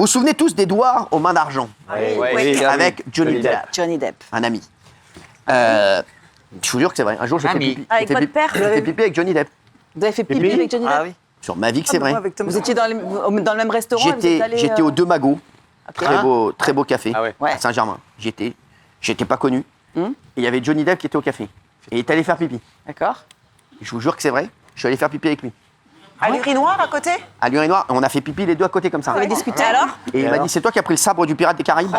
Vous vous souvenez tous d'Edouard aux mains d'argent? Oui. Avec Johnny Depp, Johnny Depp. un ami. Je vous jure que c'est vrai. Un jour, j'ai fait Ami. pipi. Avec j'ai fait votre père, J'ai fait pipi avec Johnny Depp. Vous avez fait pipi avec Johnny Depp? Ah oui. Sur ma vie que c'est vrai. Vous étiez dans le même restaurant et vous êtes allé, J'étais au Deux Magots. Ok. Très beau café. Ah ouais. Ouais. À Saint-Germain. J'étais pas connu. Et il y avait Johnny Depp qui était au café. Et il est allé faire pipi. D'accord. Je vous jure que c'est vrai. Je suis allé faire pipi avec lui. À l'urinoir à côté? À l'urinoir, on a fait pipi les deux à côté comme ça. Vous avez discuté alors? Et il m'a dit, c'est toi qui as pris le sabre du pirate des Caraïbes?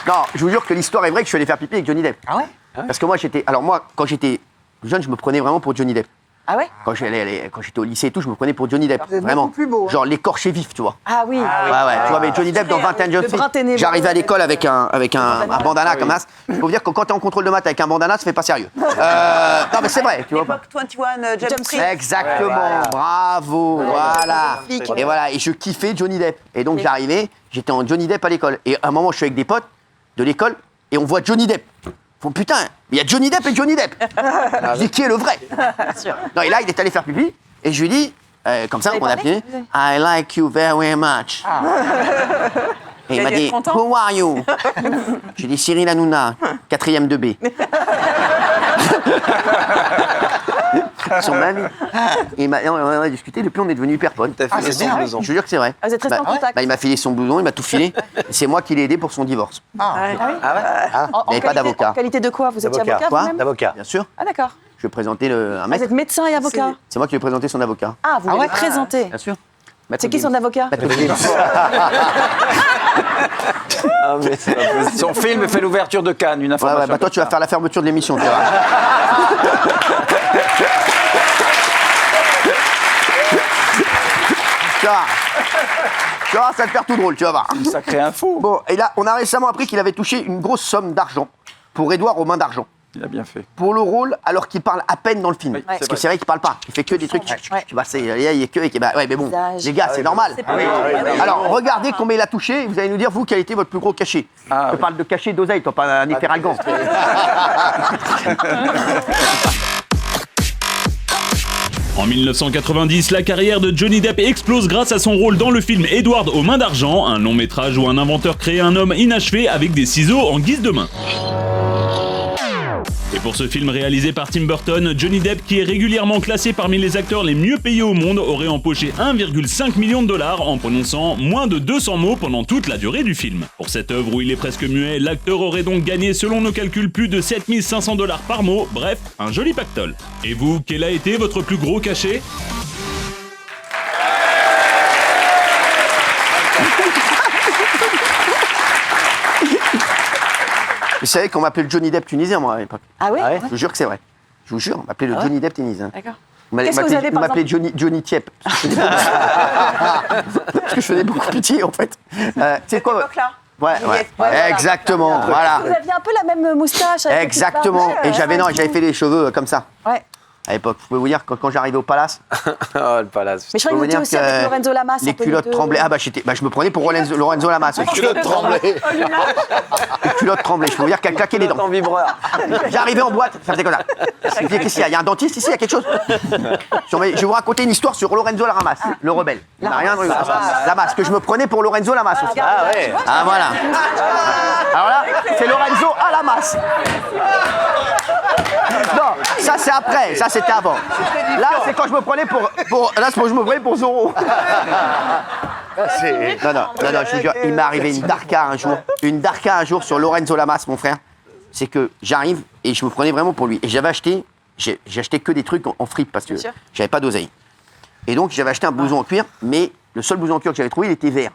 Non, je vous jure que l'histoire est vraie que je suis allé faire pipi avec Johnny Depp. Ah ouais? Parce que moi, quand j'étais jeune, je me prenais vraiment pour Johnny Depp. Ah ouais? Quand j'étais au lycée et tout, je me prenais pour Johnny Depp. Vous êtes Vraiment. beaucoup plus beau, hein. Genre l'écorché vif, tu vois. Ah oui. Ouais, tu vois, mais Johnny Depp dans 21 Jump Le brin Street. ténébreux. J'arrivais à l'école avec un bandana comme ça. Je peux vous dire que quand t'es en contrôle de maths avec un bandana, ça fait pas sérieux. Non, mais c'est vrai, tu vois. L'époque 21 Jump Street. Exactement, bravo, voilà. Et voilà, et je kiffais Johnny Depp. Et donc j'arrivais, j'étais en Johnny Depp à l'école. Et à un moment, je suis avec des potes de l'école et on voit Johnny Depp. Ils font putain, il y a Johnny Depp et Johnny Depp. Je dis qui est le vrai? Non, et là, il est allé faire pipi et je lui dis, comme ça, Vous on a avez parlé? appelé, I like you very much. Et il Il m'a a dû dit, être content. who are you? J'ai dit Cyril Hanouna, 4e de B. Sur ma vie. Et on a discuté, depuis on est devenus hyper potes. T'as filé son blouson. Je vous jure que c'est vrai. Ah, vous êtes restés en contact? Il m'a filé son blouson, il m'a tout filé. Et c'est moi qui l'ai aidé pour son divorce. Ah ouais? Il n'avait pas d'avocat. En qualité de quoi? Vous étiez D'avocat. avocat Quoi? vous-même? D'avocat. Bien sûr. Ah d'accord. Je lui ai présenté un Vous maître. êtes médecin et avocat? C'est moi qui lui ai présenté son avocat. Ah, vous l'avez présenté. Bien sûr. Maître C'est qui son Gims. avocat? Maître Gims. Ah, mais c'est pas possible. Son film fait l'ouverture de Cannes, une Ouais, information. bah toi, tu vas faire la fermeture de l'émission, tu vois. Tu vas voir. Tu vas voir, ça va te faire tout drôle, tu vas voir. Sacré info. Bon, et là, on a récemment appris qu'il avait touché une grosse somme d'argent pour Édouard aux mains d'argent. Il a bien fait. Pour le rôle, alors qu'il parle à peine dans le film. Oui, Parce c'est que vrai. c'est vrai qu'il parle pas. Il fait que des trucs. Ouais. Tu vois, il y a que. Bah, ouais, mais bon, Visage. les gars, c'est normal. C'est pas normal. Alors, regardez combien il a touché. Et vous allez nous dire, vous, quel était votre plus gros cachet. Ah, Je oui. parle de cachet d'oseille, toi, pas un effet ragan. En 1990, la carrière de Johnny Depp explose grâce à son rôle dans le film Edward aux mains d'argent, un long métrage où un inventeur crée un homme inachevé avec des ciseaux en guise de main. Et pour ce film réalisé par Tim Burton, Johnny Depp, qui est régulièrement classé parmi les acteurs les mieux payés au monde, aurait empoché 1,5 million de dollars en prononçant moins de 200 mots pendant toute la durée du film. Pour cette œuvre où il est presque muet, l'acteur aurait donc gagné selon nos calculs plus de 7500 dollars par mot, bref, un joli pactole. Et vous, quel a été votre plus gros cachet ? Vous savez qu'on m'appelait le Johnny Depp tunisien, moi, à l'époque. Ah oui? Je vous jure que c'est vrai. Je vous jure, on m'appelait le Johnny Depp tunisien. D'accord. On Qu'est-ce que vous avez, on par m'appelait Johnny Tiep. Parce que je faisais beaucoup pitié, en fait. Tu sais quoi? époque-là. Ouais, ouais. voilà. Exactement, voilà. Vous aviez un peu la même moustache. avec les petites Exactement. barbettes, Et j'avais fait les cheveux comme ça. Ouais. À l'époque, je peux vous dire, quand j'arrivais au Palace, Oh, le palace. Mais je crois que peux vous vous étiez dire aussi avec que Lorenzo Lamas. les un peu culottes deux. tremblaient. Ah je me prenais pour Lorenzo Lamas. Les culottes tremblaient. Les culottes tremblaient. Je peux vous dire qu'elle claquait les En dents. vibreur. J'arrivais en boîte, ça faisait comme ça. Je me disais, qu'est-ce qu'il y a? Il y a un dentiste ici, il y a quelque chose. Je vais vous raconter une histoire sur Lorenzo Lamas, le rebelle. Il n'a rien de Lamas, que je me prenais pour Lorenzo Lamas aussi. Ah ouais. Ah voilà. Alors là, c'est Lorenzo à Lamas. Non, ça c'est après, ça c'était avant. Là, c'est quand je me prenais pour là, c'est quand je me prenais pour Zorro. Non, je vous jure, il m'est arrivé une darka un jour sur Lorenzo Lamas, mon frère. C'est que j'arrive et je me prenais vraiment pour lui. Et j'ai acheté que des trucs en fripe parce que j'avais pas d'oseille. Et donc j'avais acheté un blouson en cuir, mais le seul blouson en cuir que j'avais trouvé, il était vert.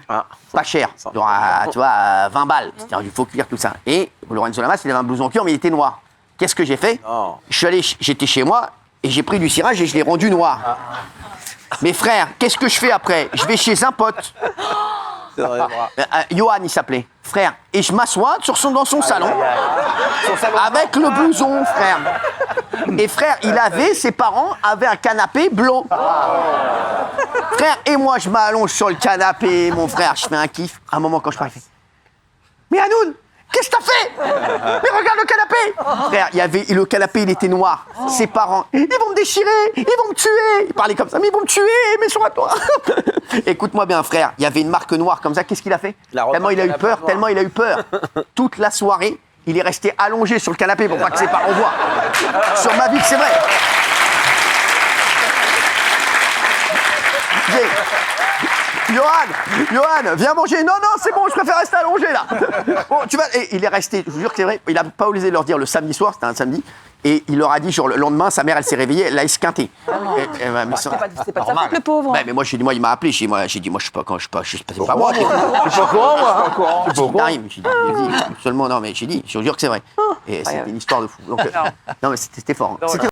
Ah. Pas cher, genre tu vois, à 20 balles, c'est-à-dire du faux cuir, tout ça. Et Lorenzo Lamas, il avait un blouson en cuir, mais il était noir. Qu'est-ce que j'ai fait? Non. J'étais chez moi et j'ai pris du cirage et je l'ai rendu noir. Mes frères, qu'est-ce que je fais après? Je vais chez un pote. Johan, il s'appelait, frère. Et je m'assois dans son salon, avec le blouson, frère. Et frère, ses parents avaient un canapé blanc. Frère, et moi, je m'allonge sur le canapé, mon frère, je fais un kiff. À un moment, quand je parle, il fait, mais Hanoun, qu'est-ce que t'as fait? Mais regarde le canapé. Frère, le canapé, il était noir. Ses parents, ils vont me déchirer, ils vont me tuer. Il parlait comme ça, mais ils vont me tuer, mais sur toi. Écoute-moi bien, frère, il y avait une marque noire comme ça. Qu'est-ce qu'il a fait? Tellement il a eu peur. Toute la soirée, il est resté allongé sur le canapé pour pas que ses parents voient. Sur ma vie, c'est vrai. Johan, viens manger. Non, c'est bon, je préfère rester allongé là. Bon, tu vas. Et il est resté, je vous jure que c'est vrai, il n'a pas osé leur dire le samedi soir, c'était un samedi. Et il leur a dit, genre, le lendemain, sa mère, elle s'est réveillée, elle l'a esquinté. C'est pas de sa faute, le pauvre. Mais moi, il m'a appelé chez moi. J'ai dit, moi, je suis pas c'est pas moi. J'ai dit, seulement, non, mais j'ai dit, je vous jure que c'est vrai. Et c'était une histoire de fou. Donc, non, mais c'était fort. Hein.